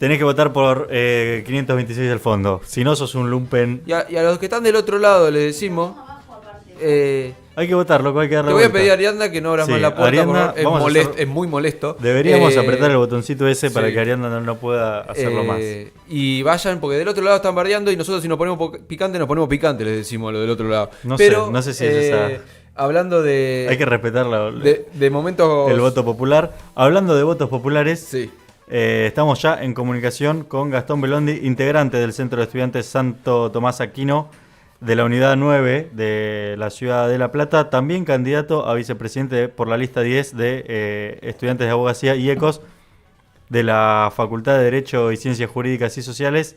Tenés que votar por 526 del fondo. Si no, sos un lumpen. Y a los que están del otro lado les decimos... Hay que votar, loco, hay que darle te voy a vuelta. pedir, Arianda, que no abras Sí, más la puerta, Arianda, por favor. Es muy molesto. Deberíamos apretar el botoncito ese sí. para que Arianda no pueda hacerlo más. Y vayan, porque del otro lado están bardeando y nosotros si nos ponemos picante, nos ponemos picante, les decimos a lo del otro lado. No sé si es esa... Hablando de... Hay que respetar de momentos... el voto popular. Hablando de votos populares, sí. Estamos ya en comunicación con Gastón Belondi, integrante del Centro de Estudiantes Santo Tomás Aquino de la Unidad 9 de la Ciudad de La Plata, también candidato a vicepresidente por la lista 10 de estudiantes de abogacía y ECOS de la Facultad de Derecho y Ciencias Jurídicas y Sociales.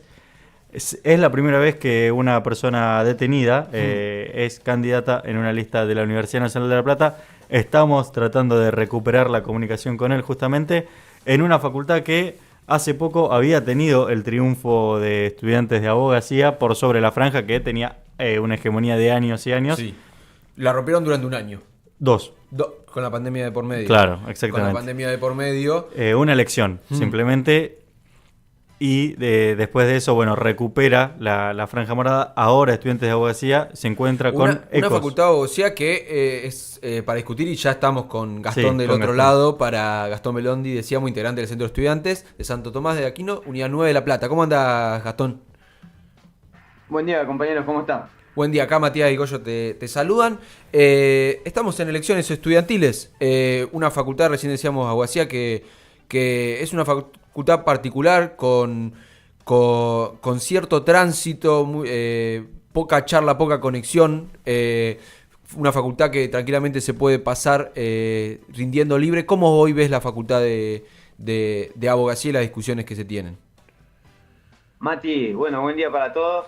Es la primera vez que una persona detenida es candidata en una lista de la Universidad Nacional de La Plata. Estamos tratando de recuperar la comunicación con él justamente en una facultad que hace poco había tenido el triunfo de estudiantes de abogacía por sobre la franja, que tenía una hegemonía de años y años. Sí. La rompieron durante un año. Dos. Con la pandemia de por medio. Claro, exactamente. Con la pandemia de por medio. Una elección, simplemente. Y después de eso, bueno, recupera la franja morada. Ahora Estudiantes de Abogacía se encuentra con una ECOS. facultad de abogacía que es para discutir, y ya estamos con Gastón del con otro Gastón. lado, para Gastón Belondi, decíamos, integrante del Centro de Estudiantes de Santo Tomás de Aquino, Unidad 9 de La Plata. ¿Cómo andas, Gastón? Buen día, compañeros, ¿cómo están? Buen día, acá Matías y Goyo te saludan. Estamos en elecciones estudiantiles, una facultad, recién decíamos, abogacía, que es una facultad particular con cierto tránsito, poca charla, poca conexión, una facultad que tranquilamente se puede pasar rindiendo libre. ¿Cómo hoy ves la facultad de abogacía y las discusiones que se tienen? Mati, bueno, buen día para todos.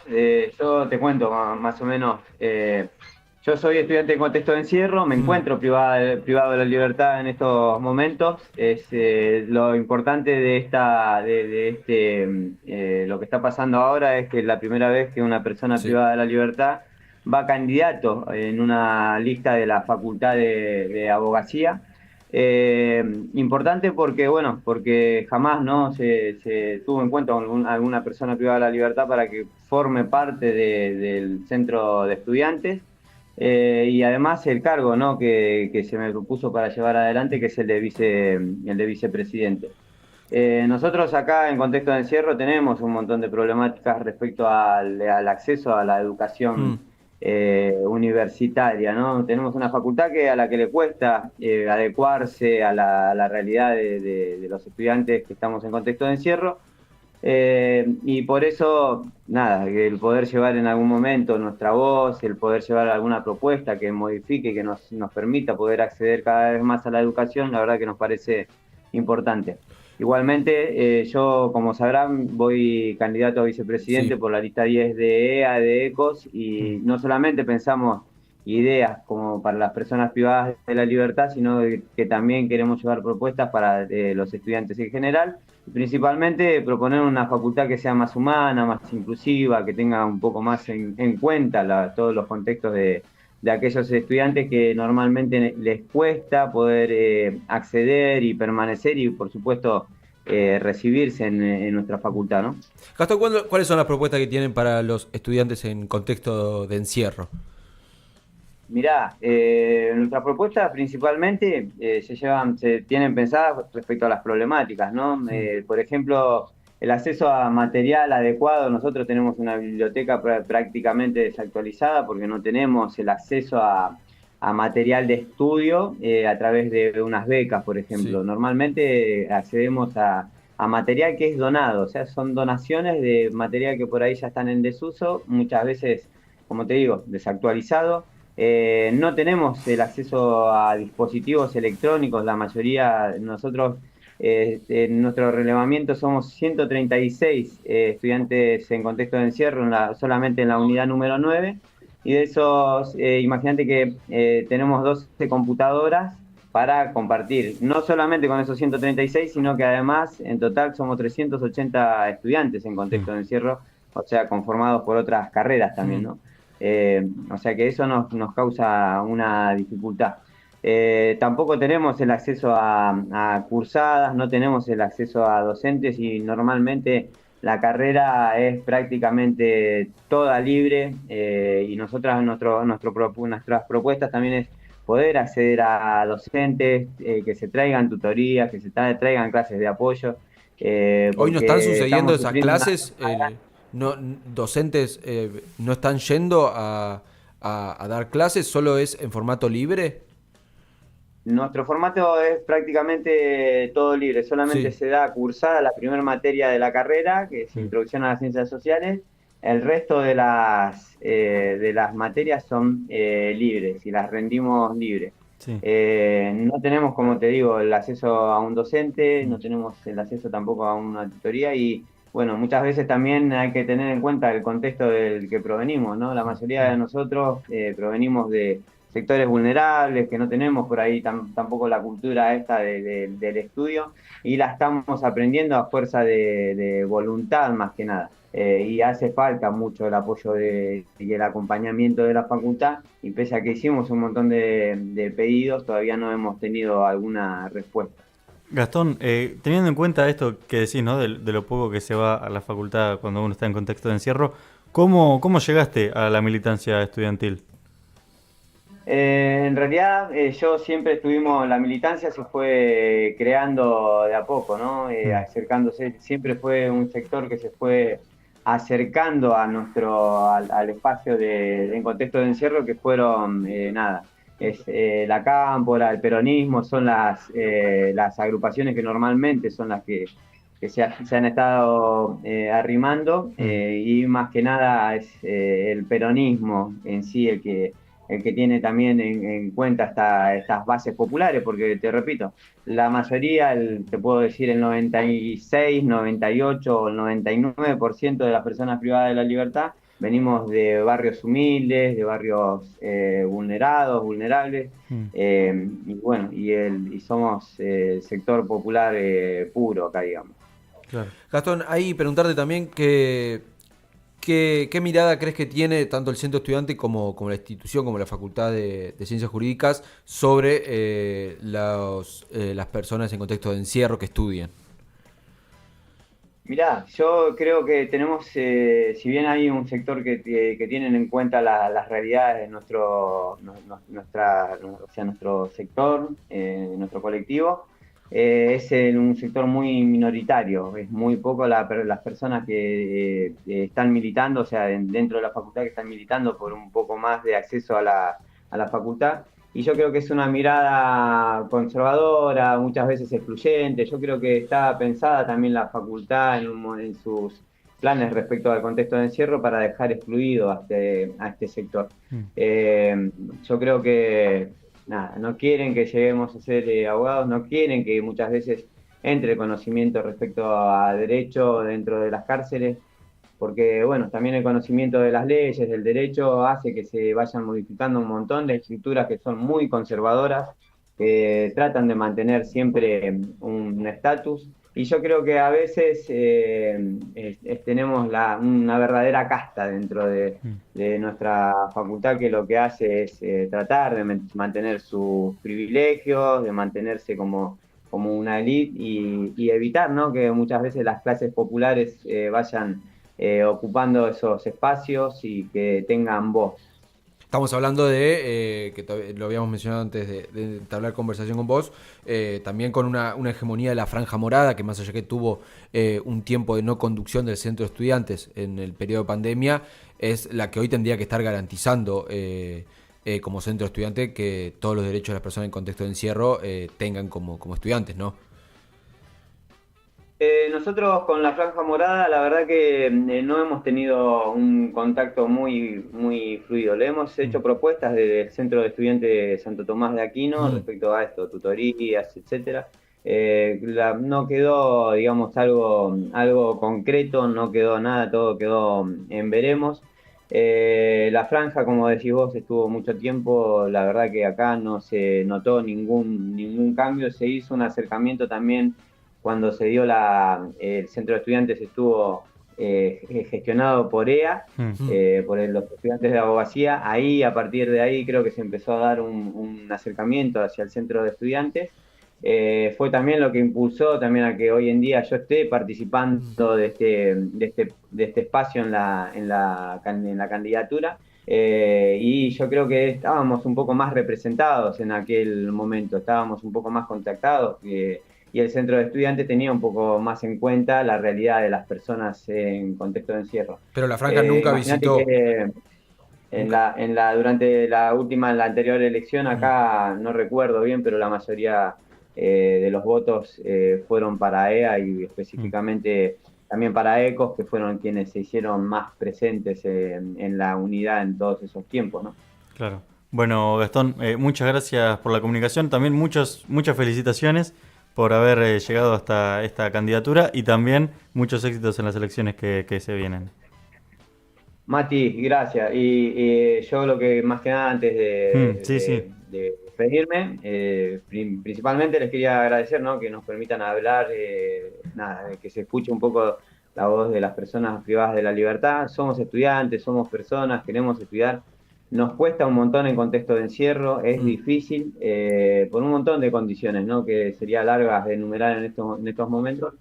Yo te cuento más o menos. Yo soy estudiante en contexto de encierro, me encuentro privado de la libertad en estos momentos. Es lo importante de lo que está pasando ahora es que es la primera vez que una persona privada de la libertad va candidato en una lista de la Facultad de Abogacía. Importante porque jamás no se tuvo en cuenta alguna persona privada de la libertad para que forme parte del centro de estudiantes. Y además el cargo, ¿no?, que se me propuso para llevar adelante, que es el de vicepresidente. Nosotros acá en contexto de encierro tenemos un montón de problemáticas respecto al acceso a la educación universitaria, ¿no? Tenemos una facultad a la que le cuesta adecuarse a la realidad de los estudiantes que estamos en contexto de encierro. Y por eso, nada, el poder llevar en algún momento nuestra voz, el poder llevar alguna propuesta que modifique, que nos permita poder acceder cada vez más a la educación, la verdad que nos parece importante. Igualmente, yo, como sabrán, voy candidato a vicepresidente por la lista 10 de EA, de ECOS, y no solamente pensamos ideas como para las personas privadas de la libertad, sino que también queremos llevar propuestas para los estudiantes en general. Principalmente proponer una facultad que sea más humana, más inclusiva, que tenga un poco más en cuenta todos los contextos de aquellos estudiantes que normalmente les cuesta poder acceder y permanecer y, por supuesto, recibirse en nuestra facultad, ¿no? Gastón, ¿cuáles son las propuestas que tienen para los estudiantes en contexto de encierro? Mirá, nuestras propuestas principalmente se tienen pensadas respecto a las problemáticas, ¿no? Por ejemplo, el acceso a material adecuado. Nosotros tenemos una biblioteca prácticamente desactualizada porque no tenemos el acceso a material de estudio a través de unas becas, por ejemplo. Sí. Normalmente accedemos a material que es donado, o sea, son donaciones de material que por ahí ya están en desuso, muchas veces, como te digo, desactualizado. No tenemos el acceso a dispositivos electrónicos, la mayoría. Nosotros en nuestro relevamiento somos 136 estudiantes en contexto de encierro, solamente en la unidad número 9, y de esos, imagínate que tenemos 12 computadoras para compartir, no solamente con esos 136, sino que además en total somos 380 estudiantes en contexto de encierro, o sea, conformados por otras carreras también, ¿no? O sea que eso nos causa una dificultad. Tampoco tenemos el acceso a cursadas, no tenemos el acceso a docentes y normalmente la carrera es prácticamente toda libre y nuestras propuestas también es poder acceder a docentes, que se traigan tutorías, que se traigan clases de apoyo, Hoy no están porque sucediendo estamos esas sufriendo una... clases, no, docentes no están yendo a dar clases, solo es en formato libre. Nuestro formato es prácticamente todo libre, solamente Sí. se da cursada la primera materia de la carrera, que es Mm. Introducción a las Ciencias Sociales. El resto de las materias son libres y las rendimos libres. Sí. No tenemos, como te digo, el acceso a un docente, Mm. no tenemos el acceso tampoco a una tutoría y, bueno, muchas veces también hay que tener en cuenta el contexto del que provenimos, ¿no? La mayoría de Mm. nosotros provenimos de sectores vulnerables, que no tenemos por ahí tampoco la cultura esta del estudio, y la estamos aprendiendo a fuerza de voluntad más que nada. Y hace falta mucho el apoyo y el acompañamiento de la facultad, y pese a que hicimos un montón de pedidos, todavía no hemos tenido alguna respuesta. Gastón, teniendo en cuenta esto que decís, ¿no? De lo poco que se va a la facultad cuando uno está en contexto de encierro, ¿cómo llegaste a la militancia estudiantil? En realidad, yo siempre estuvimos, la militancia se fue creando de a poco, ¿no? Mm. Acercándose, siempre fue un sector que se fue acercando a al espacio en contexto de encierro, que fueron, nada, la Cámpora, el peronismo, son las agrupaciones que normalmente son las que se han estado arrimando, Mm. y más que nada es el peronismo en sí el que tiene también en cuenta estas bases populares, porque te repito, la mayoría, te puedo decir el 96, 98 o el 99% de las personas privadas de la libertad, venimos de barrios humildes, de barrios vulnerables, Mm. y bueno, y somos sector popular puro acá, digamos. Claro. Gastón, ahí preguntarte también qué mirada crees que tiene tanto el centro estudiante como la institución, como la Facultad de Ciencias Jurídicas sobre las personas en contexto de encierro que estudian. Mirá, yo creo que tenemos, si bien hay un sector que tienen en cuenta las realidades de o sea, nuestro sector, nuestro colectivo, es en un sector muy minoritario. Es muy poco las personas que están militando, o sea, dentro de la facultad que están militando por un poco más de acceso a la facultad. Y yo creo que es una mirada conservadora, muchas veces excluyente. Yo creo que está pensada también la facultad en sus planes respecto al contexto de encierro para dejar excluido a este sector. Mm. Eh, yo creo que nada, no quieren que lleguemos a ser abogados, no quieren que muchas veces entre conocimiento respecto a derecho dentro de las cárceles, porque bueno, también el conocimiento de las leyes, del derecho, hace que se vayan modificando un montón de escrituras que son muy conservadoras, que tratan de mantener siempre un estatus. Y yo creo que a veces tenemos una verdadera casta dentro Mm. de nuestra facultad, que lo que hace es tratar de mantener sus privilegios, de mantenerse como una élite y evitar, ¿no?, que muchas veces las clases populares vayan ocupando esos espacios y que tengan voz. Estamos hablando de, lo habíamos mencionado antes de entablar conversación con vos, también con una hegemonía de la Franja Morada, que más allá que tuvo un tiempo de no conducción del centro de estudiantes en el periodo de pandemia, es la que hoy tendría que estar garantizando como centro estudiante que todos los derechos de las personas en contexto de encierro tengan como estudiantes, ¿no? Nosotros con la Franja Morada, la verdad que no hemos tenido un contacto muy fluido. Le hemos Mm. hecho propuestas desde el Centro de Estudiantes de Santo Tomás de Aquino Mm. respecto a esto, tutorías, etcétera. No quedó, digamos, algo concreto, no quedó nada, todo quedó en veremos. La franja, como decís vos, estuvo mucho tiempo. La verdad que acá no se notó ningún cambio. Se hizo un acercamiento también cuando se dio el centro de estudiantes, estuvo gestionado por EA, Mm. por los estudiantes de abogacía. Ahí, a partir de ahí, creo que se empezó a dar un acercamiento hacia el centro de estudiantes. Fue también lo que impulsó también a que hoy en día yo esté participando de este espacio en la candidatura. Y yo creo que estábamos un poco más representados en aquel momento, estábamos un poco más contactados, y el centro de estudiantes tenía un poco más en cuenta la realidad de las personas en contexto de encierro. Pero la Franja nunca Imagínate visitó. que Nunca. durante la anterior elección acá, no recuerdo bien, pero la mayoría de los votos fueron para EA y específicamente también para ECOS, que fueron quienes se hicieron más presentes en la unidad en todos esos tiempos, ¿no? Claro. Bueno, Gastón, muchas gracias por la comunicación. También muchas felicitaciones por haber llegado hasta esta candidatura y también muchos éxitos en las elecciones que se vienen. Mati, gracias. Y yo lo que más que nada antes Sí, sí. de despedirme, principalmente les quería agradecer, ¿no? Que nos permitan hablar, nada, de que se escuche un poco la voz de las personas privadas de la libertad. Somos estudiantes, somos personas, queremos estudiar. Nos cuesta un montón en contexto de encierro, es difícil, por un montón de condiciones, ¿no? Que sería largas de enumerar en estos momentos.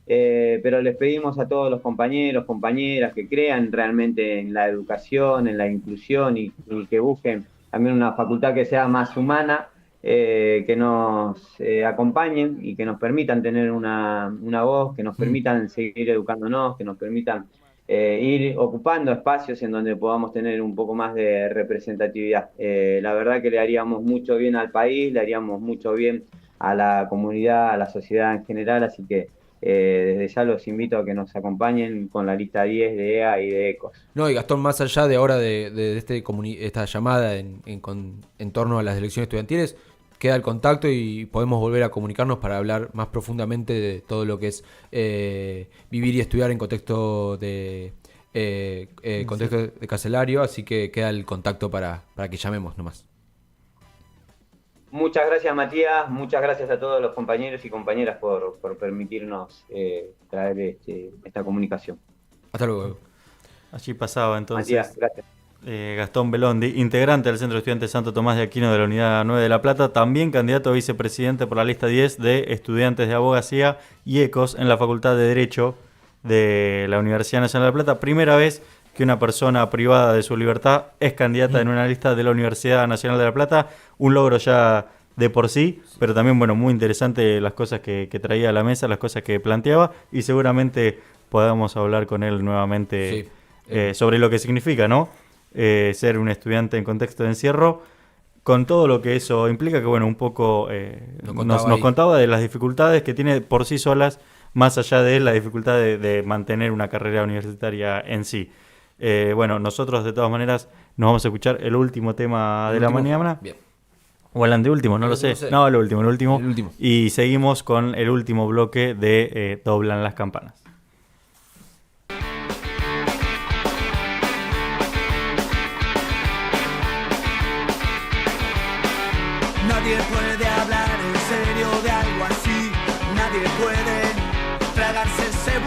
Pero les pedimos a todos los compañeros, compañeras que crean realmente en la educación, en la inclusión y que busquen también una facultad que sea más humana, que nos acompañen y que nos permitan tener una voz, que nos permitan seguir educándonos, que nos permitan ir ocupando espacios en donde podamos tener un poco más de representatividad. La verdad que le haríamos mucho bien al país, le haríamos mucho bien a la comunidad, a la sociedad en general, así que desde ya los invito a que nos acompañen con la lista 10 de EA y de ECOS. No, y Gastón, más allá de ahora de esta llamada en torno a las elecciones estudiantiles, queda el contacto y podemos volver a comunicarnos para hablar más profundamente de todo lo que es vivir y estudiar en contexto de carcelario, así que queda el contacto para que llamemos nomás. Muchas gracias, Matías. Muchas gracias a todos los compañeros y compañeras por permitirnos traer esta comunicación. Hasta luego. Allí pasaba entonces Matías, gracias. Gastón Belondi, integrante del Centro de Estudiantes Santo Tomás de Aquino de la Unidad 9 de La Plata, también candidato a vicepresidente por la lista 10 de Estudiantes de Abogacía y ECOS en la Facultad de Derecho de la Universidad Nacional de La Plata. Primera vez que una persona privada de su libertad es candidata en una lista de la Universidad Nacional de La Plata. Un logro ya de por sí, pero también, bueno, muy interesante las cosas que traía a la mesa, las cosas que planteaba, y seguramente podamos hablar con él nuevamente sobre lo que significa, ¿no? Ser un estudiante en contexto de encierro, con todo lo que eso implica, que bueno, un poco nos contaba de las dificultades que tiene por sí solas, más allá de la dificultad de mantener una carrera universitaria en sí. Bueno, nosotros de todas maneras nos vamos a escuchar el último tema de la mañana. Bien. O el anteúltimo, no lo sé. No, el último. El último. Y seguimos con el último bloque de Doblan las Campanas. Nadie puede hablar en serio de algo así. Nadie puede tragarse ese